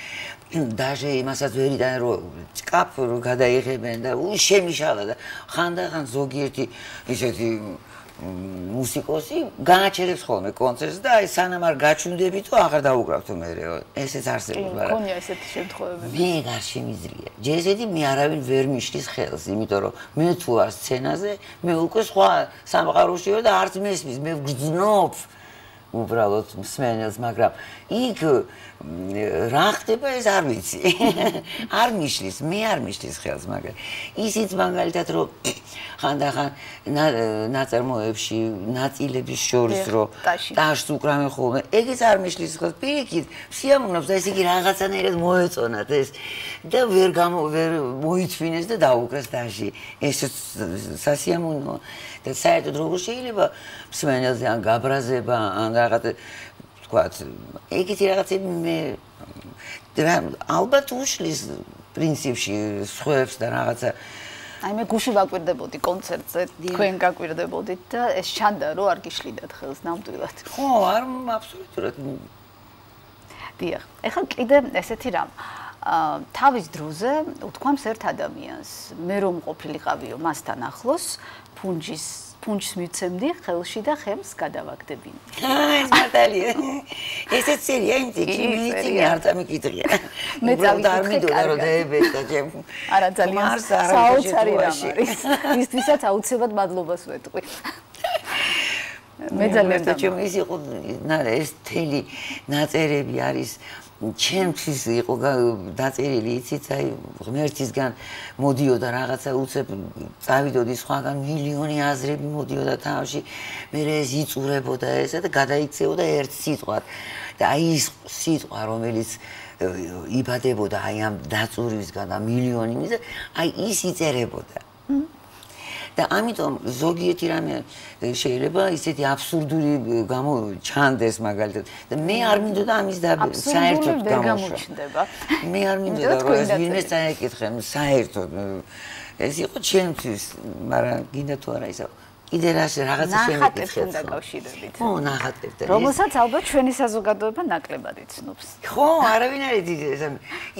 даже იმასაც ვერ იტანენ, რომ ჭკაფ რო გადაიღებენ და შემიშალა და ხანდახან ზოგიერთი ისეთი მუსიკოსი გააჩერებს ხოლმე კონცერტს და აი სანამ არ გაჩვენდებითო აღარ დაუკრავთო მერე. ესეც არსებობს, მაგრამ მგონია ესეთი შემთხვევები. მე არ შემიძლია. ჯერჯერობით მე არავინ ვერ მიშლის ხელს, იმიტომ რომ მე თუ ვარ სცენაზე, მე უკვე სხვა სამყაროში ვარ და არც მესმის, მე ვგრძნობ უბრალოდ მსმენელს, მაგრამ იქ რა ხდება ეს არ ვიცი. არ მიშლის, მე არ მიშლის ხელს, მაგრამ ისიც მაგალითად რომ ხანდახან ნაწარმოებში ნაწილების შორის რომ ტაშს უკრავენ ხოლმე, ეგეც არ მიშლის ხელს, პირიქით სიამოვნებს და ეს იგი რაღაცანაირად მოეწონათ ეს და ვერ მოითვინეს და დაუკრეს ტაში. ეს სასიამოვნოა და საერთოდ როგორ შეიძლება მსმენელზე ან გაბრაზება ან რაღაცა თქვათ, ეგეთი რაღაცები მე ალბათ უშლის პრინციპში სხვებს და რაღაცა. აი მე გუში ვაკვირდებოდი კონცერტზე, თქვენ გაკვირდებოდით და ეს ჩანდა რომ არ გიშლიდათ ხელს ნამდვილად. ხო, არ აბსოლუტურად. დიახ. ეხლა კიდე ესეთი რამ. თავის დროზე უთქვამს ერთ ადამიანს, მე რომ ყოფილიყავიო მასთან ახლოს, ფუნჯს მივცემდი ხელში და ხემს გადავაგდებინე. ეს მართალია. ესეც სერია ინტიკი, მიცი არ დამიკითხია. მე დავიკითხე რომ დაებეჭდა ჩემ. არა ძალიან საოცარი რამ არის. ისთვისაც აუცილებლად მადლობას ვეტყვი. მე ძალიან ჩემ ის იყო ეს თელი ნაწერები არის ჩემთვის იყო დაწერილი, იცით, აი ღმერთისგან მოდიოდა რაღაცა უცებ წავიდოდი სხვაგან მილიონი აზრები მოდიოდა თავში, მე ეს იწურებოდა ესა და გადაიქცეოდა ერთ სიტყვად. და აი ის სიტყვა, რომელიც იბადებოდა აი ამ დაწურვისგან და მილიონი მიზა, აი ის იწერებოდა. და ამიტომ ზოგიერთი რამე შეიძლება ისეთი აბსურდული ჩანდეს მაგალითად და მე არ მინდოდა ამის და საერთოდ გამოჩნდება. მე არ მინდოდა რომ ეს ვინმეს წაეკითხე საერთოდ ეს იყო ჩემთვის, მაგრამ გინდა თუ არა ისა კიდე რაღაცა შემეკითხეთ დაკავშირებით. ხო, ნახატებთან. რომელსაც ალბათ ჩვენი საზოგადოება ნაკლებად იცნობს. ხო, არავინ არ იცის.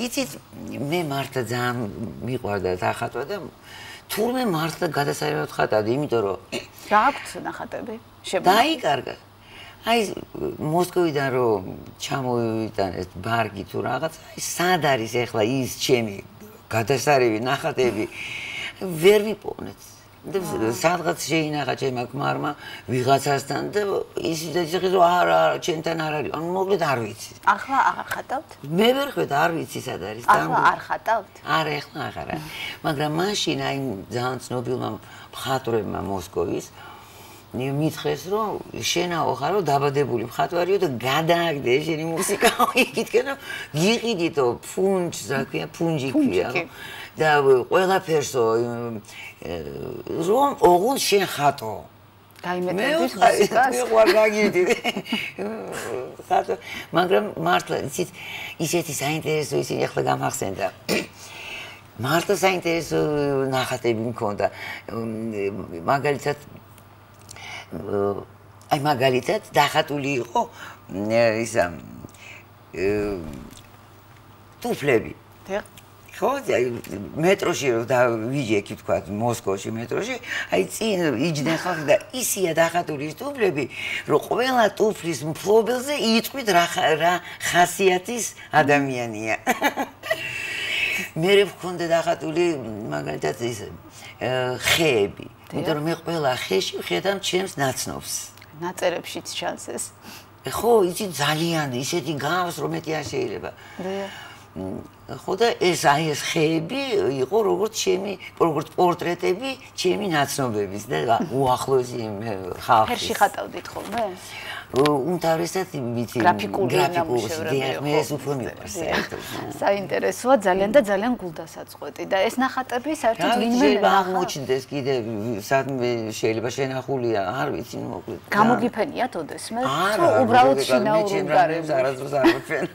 იცით, მე მართლა ძალიან მიყვარდა დახატვა და თურმე მართლა გადასარევად ხატავდი, იმიტომ რომ რა აქვს ნახატები? დაიკარგა. აი მოსკოვიდან რომ ჩამოვიტან ეს ბარგი თუ რაღაცა, აი სად არის ახლა ის ჩემი გადასარევი ნახატები? ვერ ვიპოვნეთ. სადღაც შეინახა ჩემმა ქმარმა ვიღაცასთან და ისიც ეხება არა ჩემთან არ არის. ანუ მოკლედ არ ვიცი. ახლა აღარ ხატავთ? მე ვერ ხვდები არ ვიცი სად არის. ახლა არ ხატავთ? არა, ახლა აღარა. მაგრამ მაშინ აი ძალიან ცნობილმა მხატვრებმა მოსკოვის მითხრეს რომ შენაო ხარო დაბადებული მხატვარიო და გადააგდე შენი მუსიკა იქითკენ რომ გიყიდითო ფუნჯს რა ქვია ფუნჯი ქვია და ყველაფერსო რომ ოღონდ შენ ხატო გაიმეტებდით მუსიკას მე ვარ გაგიდი ხატო მაგრამ მართლა ისეთი საინტერესო ისინი ახლა გამახსენდა მართლა საინტერესო ნახატები მქონდა მაგალითად აი მაგალითად დახატული იყო ისა ტუფლები. ხო, მეტროში რომ დავიჯექი თქვა მოსკოვში მეტროში, აი წინ იჯდნენ ხალხი და ისია დახატული ტუფლები, რომ ყველა ტუფლის მფლობელზე იწვით რა ხასიათის ადამიანია. მე მქონდა დახატული მაგალითად ის ხეები. იმიტომ რომ მე ყველა ხეში ვხედავ ჩემს ნაცნობს. ნაწერებშიც ჩანს ეს. ხო, იცი ძალიან ისეთი გავს რომ მეტი არ შეიძლება. ხო და ეს ხეები იყო როგორც პორტრეტები ჩემი ნაცნობების და უახლოესი ხალხის. ფერში ხატავდით ხოლმე? უმთავრესად ვიცი გრაფიკული მე ეს უფრო მიყვარს საერთოდ. საინტერესოა ძალიან და ძალიან გულდასაწყვეტი და ეს ნახატები საერთოდ ვინმე აღმოჩნდეს კიდე სადმე შეიძლება შენახულია არ ვიცი მოკლედ. გამოგიფენიათ ოდესმე? თუ უბრალოდ შინაურ გარემოში არასდროს არ მოფენა.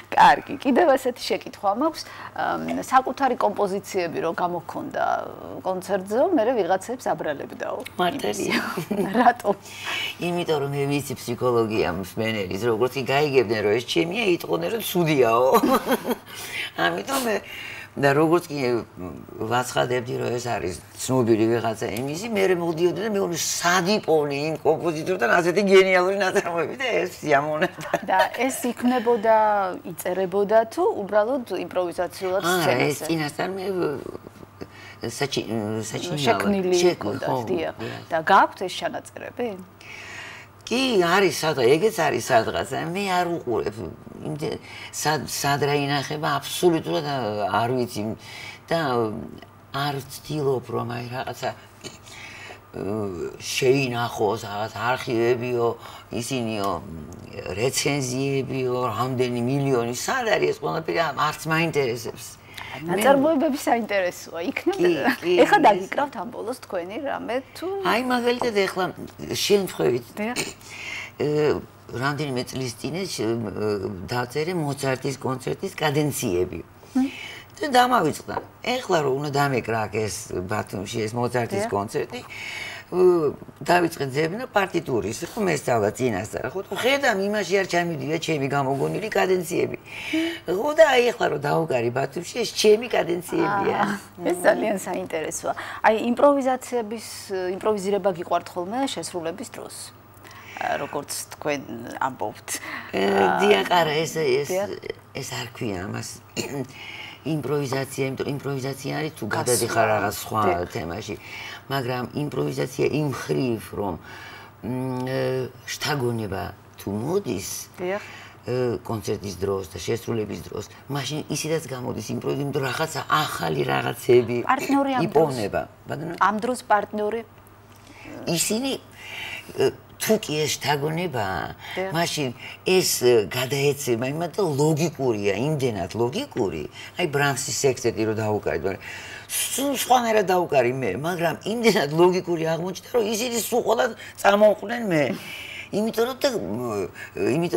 კარგი, კიდევ ესეთი შეკითხვა მაქვს. საკუთარი კომპოზიციები რო გამოგქონდა კონცერტზე, მე ვიღაცებს აბრალებდაო. მართალია. რატო? იმიტომ რომ მე ვიცი ფსიქოლოგია მსმენელის, როგორც კი გაიგებდნენ რომ ეს ჩემია, იტყოდნენ რომ ცუდიაო. ამიტომ და როგორც კი ვაცხადებდი რომ ეს არის ცნობილი ვიღაცა იმისი, მე მოდიოდი და მეორე სადიპოვნი იმ კომპოზიტორთან ასეთი გენიალური ნაწარმოები და ეს სიამოვნებდა. და ეს იქნებოდა, იწერებოდა თუ უბრალოდ იმპროვიზაციულად სცენაზე? ეს წინასწარ მე შექმნილი იყო და გაქვთ ეს ჩანაწერები? კი, არის სადღაც, ეგეც არის სადღაც. მე არ უყურებ. სად რა ინახება აბსოლუტურად არ ვიცი და არ ვცდილობ რომ აი რაღაცა შეინახოს რაღაც არქივებიო, ისინიო რეცენზიებიო, რამდენი მილიონი სად არის ეს ყველაფერი არც მაინტერესებს. ნაწარმოებები საინტერესოა, იქნება. ეხლა დაგიკრავთ ამ ბოლოს თქვენი რამე თუ აი მაგალითად ეხლა შემთხვევით რამდენიმე წლის წინ დავწერე მოცარტის კონცერტის კადენციები. და დამავიწყდა. ეხლა რომ უნდა დამეკრა ეს ბათუმში ეს მოცარტის კონცერტი, დავიწყე ძებნა პარტიტურის, ხო მესწავლა წინასწარ, ხო ხედავ იმაში არ ჩამიდია ჩემი გამოგონილი კადენციები. ხო და აი ეხლა რომ დავუკარი ბათუმში ეს ჩემი კადენციებია. ეს ძალიან საინტერესოა. აი იმპროვიზირება გიყვართ ხოლმე შესრულების დროს? როგორც თქვენ ამბობთ. დიახ, არა, ეს არ ქვია ამას. იმპროვიზაცია, იმიტომ იმპროვიზაცია არის თუ გადადიხარ რაღაც სხვა თემაში, მაგრამ იმპროვიზაცია იმ ხრივ რომ შთაგონება თუ მოდის კონცერტის დროს და შესრულების დროს, მაშინ ისედაც გამოდის იმპროვიზაცია, იმიტომ რაღაცა ახალი რაღაცები იპოვნება. ამ დროს პარტნიორი ისინი თუ კი ეს შთაგონებაა, მაშინ ეს გადაეცემა იმათ და ლოგიკურია, იმდენად ლოგიკური, აი ბრამსის სექსტეტი რო დავუკარით, მაგრამ სხვანაირად დავუკარი მე, მაგრამ იმდენად ლოგიკური აღმოჩნდა, რომ ისინი სულ ყველა წამოყვნენ მე. იმიტომ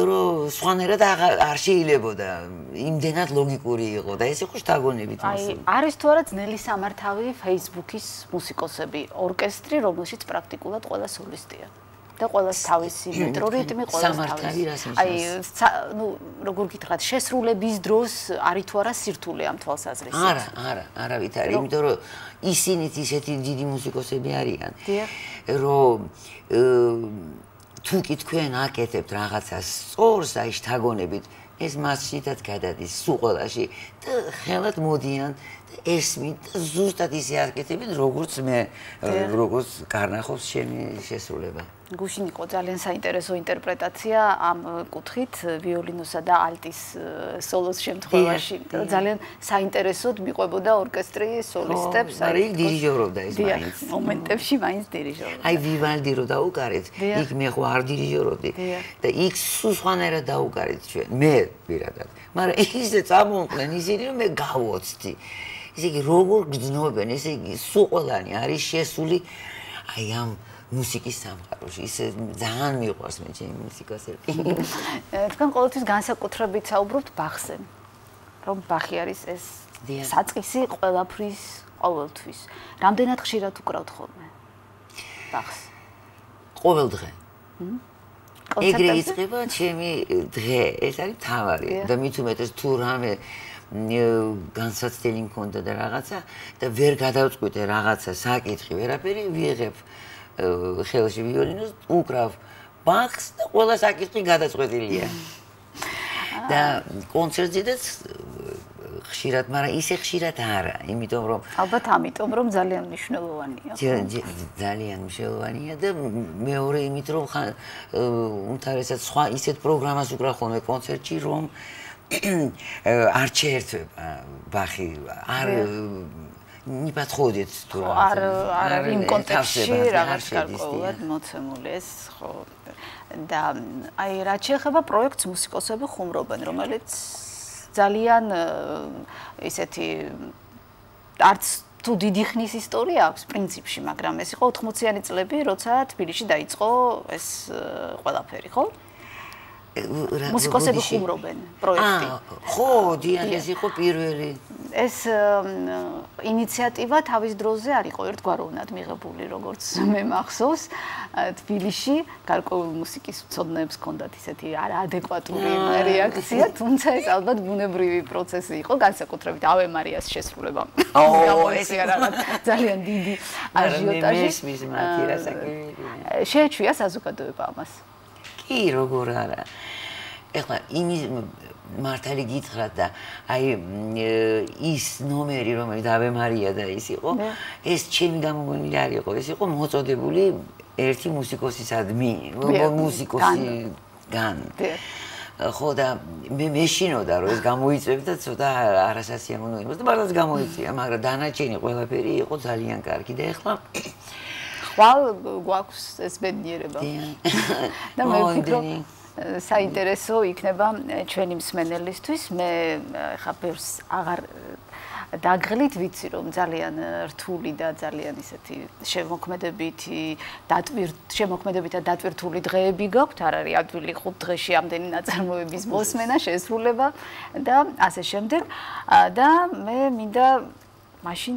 რომ სხვანაირად არ შეიძლებოდა, იმდენად ლოგიკური იყო და ეს იყო შთაგონებით მასე. აი, არის თუ არა ძნელი სამართავი Facebook-ის მუსიკოსები, ორკესტრი, რომელშიც პრაქტიკულად ყველა სოლისტია. და ყველას თავისი მეტრო რიტმი, ყველას თავისი. აი, ნუ როგორ გითხრათ, შესრულების დროს არის თუ არა სირთულე ამ თვალსაზრისით? არავით არის, იმიტომ რომ ისინიც ისეთი დიდი მუსიკოსები არიან, რომ თუ კი თქვენ აკეთებთ რაღაცას სწორს, აი შთაგონებით, ეს მასშიდაც გადადის სულ ყველაში და ხელად მოდიან ესმით და ზუსტად ისე აკეთებით, როგორც მე როგორც გარნახობს ჩემი შესრულება. გუშინ იყო ძალიან საინტერესო ინტერპრეტაცია ამ კუთხით ვიოლინოსა და ალტის სოლოს შემთხვევაში. ძალიან საინტერესოდ მიყვებოდა ორკესტრი სოლისტებს. აი დირიჟორობდა ეს მაინც. მომენტებში მაინც დირიჟორობდა. აი ვივალდი რო დაუკარეთ, იქ მე ხო არ დირიჟორობდი და იქ სულ სხვანაირად დაუკარეთ ჩვენ. მე პირადად. მაგრამ ისე წამოყვნენ ისინი რომ მე გავოცდი. ესე იგი როგორ გძნობენ, ესე იგი სულ ყველანი არის შესული აი ამ მუსიკის სამყაროში. ისე ძალიან მიყვარს მე ჩემი მუსიკოსები. თქვენ ყოველთვის განსაკუთრებით საუბრობთ ბახზე. რომ ბახი არის ეს საწყისი ყველაფრის ყოველთვის. რამდენად ხშირად უკრავთ ხოლმე ბახს? ყოველ დღე. ეგრე იწყება ჩემი დღე, ეს არის თავარი და მით უმეტეს თუ რამე განსაცდელი მქონდა და რაღაცა და ვერ გადავწყვიტე რაღაცა საკითხი, ვერაფერი ვიღებ ხელში ვიოლინოს, უკრავ ბახს და ყველა საკითხი გადაწყვეტილია. და კონცერტზეც ხშირად, მაგრამ ისე ხშირად არა, იმიტომ რომ ალბათ ამიტომ რომ ძალიან მნიშვნელოვანია. ძალიან მნიშვნელოვანია და მეორე იმით რომ უმთავრესად სხვა ისეთ პროგრამას უკრავ ხოლმე კონცერტში, რომ არ შეერთება ბახი, არ ნიპათხოდეთ თუ არ იმ კონტექსტში რაღაც გარკვეულად მოცემული ეს ხო და აი რაც შეეხება პროექტს მუსიკოსები ხუმრობენ, რომელიც ძალიან ისეთი არც თუ დიდი ხნის ისტორია აქვს პრინციპში, მაგრამ ეს იყო 80-იანი წლები, როცა თბილისში დაიწყო ეს ყველაფერი, ხო? მუსიკოსები ხუმრობენ პროექტი. ხო, დიახ, ეს იყო პირველი. ეს ინიციატივა თავის დროზე არ იყო ერთგვაროვნად მიღებული, როგორც მე მახსოვს, თბილისში გარკვეულ მუსიკის მცოდნეებს ჰქონდათ ისეთი არაადეკვატური რეაქცია, თუმცა ეს ალბათ ბუნებრივი პროცესი იყო, განსაკუთრებით ავე მარიას შესრულება. ეს რაღაც ძალიან დიდი აჟიოტაჟი. შეეჩვია საზოგადოება ამას. კი, როგორ არა. ეხლა იმის მართალი გითხრათ და აი ის ნომერი რომელიც ავე მარია და ის იყო, ეს ჩემი გამოგონილი არ იყო, ეს იყო მოწოდებული ერთი მუსიკოსისადმი, მუსიკოსიდან. ხო და მე მეშინოდა რომ ეს გამოიწვევ და ცოტა არასასიამოვნო იყოს და მართლაც გამოიწვია, მაგრამ დანარჩენი ყველაფერი იყო ძალიან კარგი და ეხლა ხვალ გვაქვს ეს ბედნიერება. და მე ვფიქრობ საინტერესო იქნება ჩვენი მსმენელისთვის. მე ხა ბევრს აღარ დაგღლით, ვიცი რომ ძალიან რთული და ძალიან ისეთი შემოქმედებით და დატვირთული დღეები გაქვთ, არ არის ადვილი 5 დღეში ამდენი ნაწარმოების მოსმენა, შესრულება და ასე შემდეგ. და მე მინდა მაშინ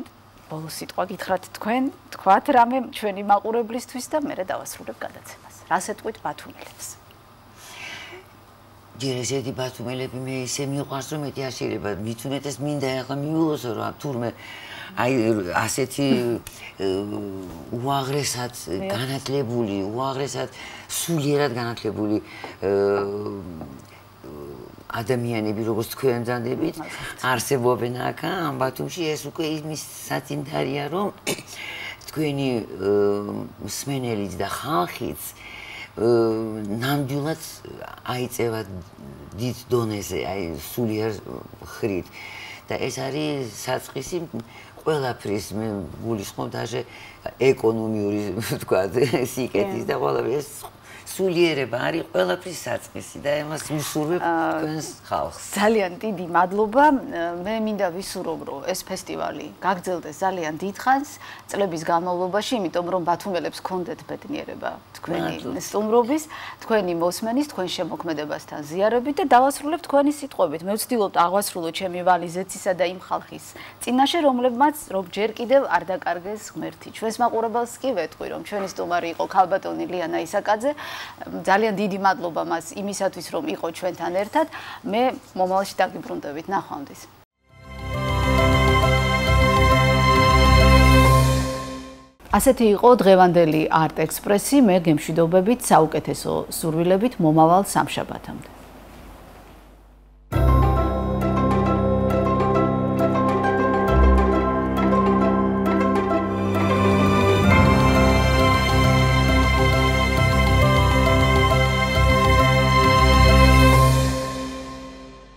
ბოლო სიტყვა გითხრათ თქვენ, თქვათ რამე ჩვენი მაყურებლისთვის და მე დავასრულებ გადაცემას. რას ეტყვით ბათუმელებს? ჯერ ესეთი ბათუმელები მე ისე მიყვარს რომ მეტი არ შეიძლება, მით უმეტეს მინდა ახლა მიულოსო რომ თურმე აი ასეთი უაღრესად განათლებული, უაღრესად სულიერად განათლებული ადამიანები როგორც თქვენ ძანდებით არსებობენ აქ ამ ბათუმში, ეს უკვე იმის საწინდარია რომ თქვენი მსმენელიც და ხალხიც ნამდვილად აიწევა დიდ დონეზე, აი სულიერ ხრით და ეს არის საწყისი ყველაფრის, მე გულისხმობ даже ეკონომიური ვთქვათ სიკეთის და ყველაფერი ეს სულიერება არის ყველაფრის საწყისი და ამას ვისურვებ თქვენს ხალხს. ძალიან დიდი მადლობა. მე მინდა ვისურვო, რომ ეს ფესტივალი გაგრძელდეს ძალიან დიდხანს წლების განმავლობაში, იმიტომ რომ ბათუმელებს გქონდეთ ბედნიერება თქვენი სტუმრობის, თქვენი მოსმენის, თქვენ შემოქმედებასთან ზიარებით და დავასრულებ თქვენი სიტყვებით. მე ვცდილობ აღვასრულო ჩემი ვალი ზეცისა და იმ ხალხის წინაშე, რომლებმაც რომ ჯერ კიდევ არ დაკარგეს ღმერთი. ჩვენს მაყურებელს კი ვეტყვი, რომ ჩვენი სტუმარი იყო ქალბატონი ლიანა ისაკაძე. ძალიან დიდი მადლობა მას იმისათვის, რომ იყო ჩვენთან ერთად. მე მომავალში დაგიბრუნდებით. ნახვამდის. ასეთი იყო დღევანდელი არტ ექსპრესი. მე გემშვიდობებით საუკეთესო სურვილებით მომავალ სამშაბათამდე.